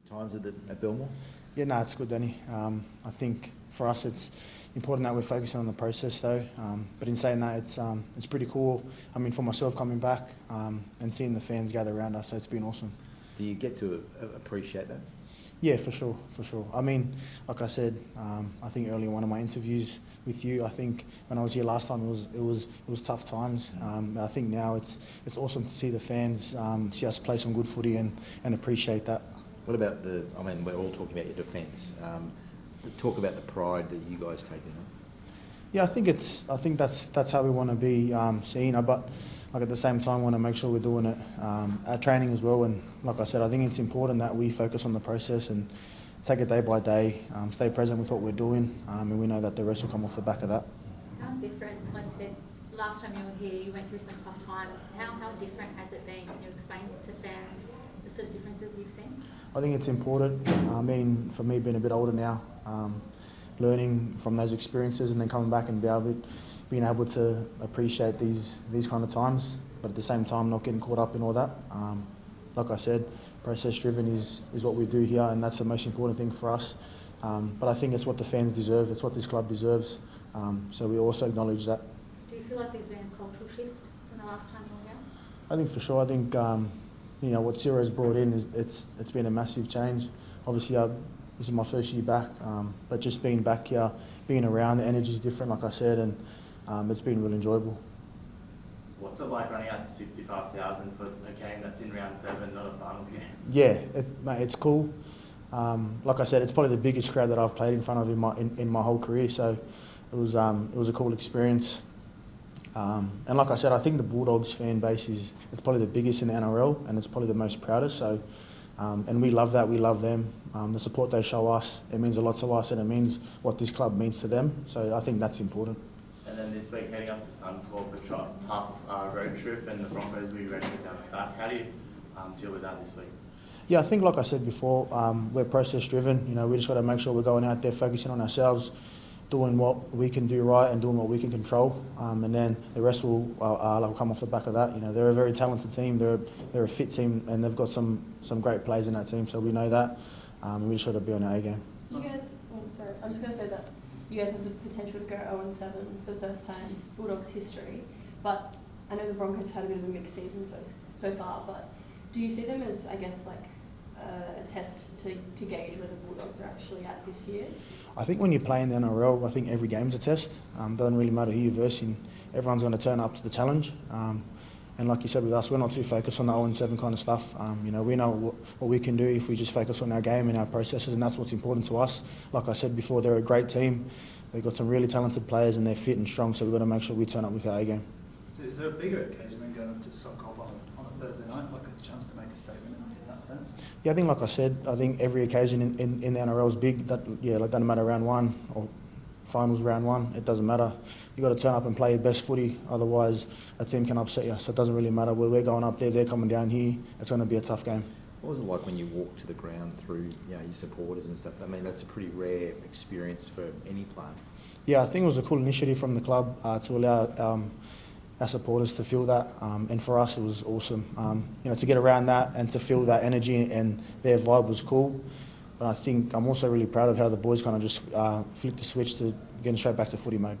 times at Belmore? Yeah, no, it's good, Danny. I think for us it's important that we're focusing on the process though. But in saying that, it's pretty cool. I mean, for myself coming back and seeing the fans gather around us, so it's been awesome. Do you get to appreciate that? Yeah, for sure. I mean, like I said, I think earlier in one of my interviews with you, I think when I was here last time, it was tough times. But I think now it's awesome to see the fans see us play some good footy and appreciate that. What about I mean, we're all talking about your defence. Talk about the pride that you guys take in it. Yeah, I think that's how we want to be seen. But like at the same time, want to make sure we're doing it at training as well. And like I said, I think it's important that we focus on the process and take it day by day, stay present with what we're doing, and we know that the rest will come off the back of that. How different, like you said, last time you were here, you went through some tough times. How different has it been? Can you explain to fans the sort of differences you've seen? I think it's important. I mean, for me, being a bit older now, learning from those experiences and then coming back and being able to appreciate these kind of times, but at the same time not getting caught up in all that. Like I said, process-driven is what we do here, and that's the most important thing for us. But I think it's what the fans deserve. It's what this club deserves. So we also acknowledge that. Do you feel like there's been a cultural shift from the last time you were here? I think for sure. I think what Ciro's brought in it's been a massive change. Obviously, this is my first year back, but just being back here, being around, the energy is different, like I said, and it's been really enjoyable. What's it like running out to 65,000 for a game that's in round 7, not a finals game? Yeah, it's cool. Like I said, it's probably the biggest crowd that I've played in front of in my whole career, so it was a cool experience. And like I said, I think the Bulldogs fan base it's probably the biggest in the NRL, and it's probably the most proudest. So, and we love that. We love them. The support they show us, it means a lot to us, and it means what this club means to them. So I think that's important. And then this week, heading up to Suncorp, a tough road trip, and the Broncos will be ready to bounce back. How do you deal with that this week? Yeah, I think like I said before, we're process driven. We just got to make sure we're going out there focusing on ourselves, doing what we can do right and doing what we can control, and then the rest will come off the back of that. They're a very talented team. They're a fit team, and they've got some great players in that team. So we know that, and we just got to be on our A game. You guys, sorry, I was just going to say that you guys have the potential to go 0-7 for the first time in Bulldogs history, but I know the Broncos had a bit of a mixed season so far. But do you see them as, I guess, like a test to gauge where the Bulldogs are actually at this year? I think when you play in the NRL, I think every game's a test. Doesn't really matter who you're versing. Everyone's going to turn up to the challenge. And like you said with us, we're not too focused on the 0-7 kind of stuff. We know what we can do if we just focus on our game and our processes, and that's what's important to us. Like I said before, they're a great team. They've got some really talented players and they're fit and strong, so we've got to make sure we turn up with our A game. So is there a bigger occasion than going up to Suncorp on a Thursday night, like a chance to make a statement in that sense? Yeah, I think like I said, I think every occasion in the NRL is big. Doesn't matter round 1 or finals round 1, it doesn't matter. You've got to turn up and play your best footy, otherwise a team can upset you. So it doesn't really matter where we're going up there, they're coming down here. It's going to be a tough game. What was it like when you walked to the ground through your supporters and stuff? I mean, that's a pretty rare experience for any player. Yeah, I think it was a cool initiative from the club to allow our supporters to feel that, and for us it was awesome. To get around that and to feel that energy and their vibe was cool. But I think I'm also really proud of how the boys kind of just flipped the switch to getting straight back to footy mode.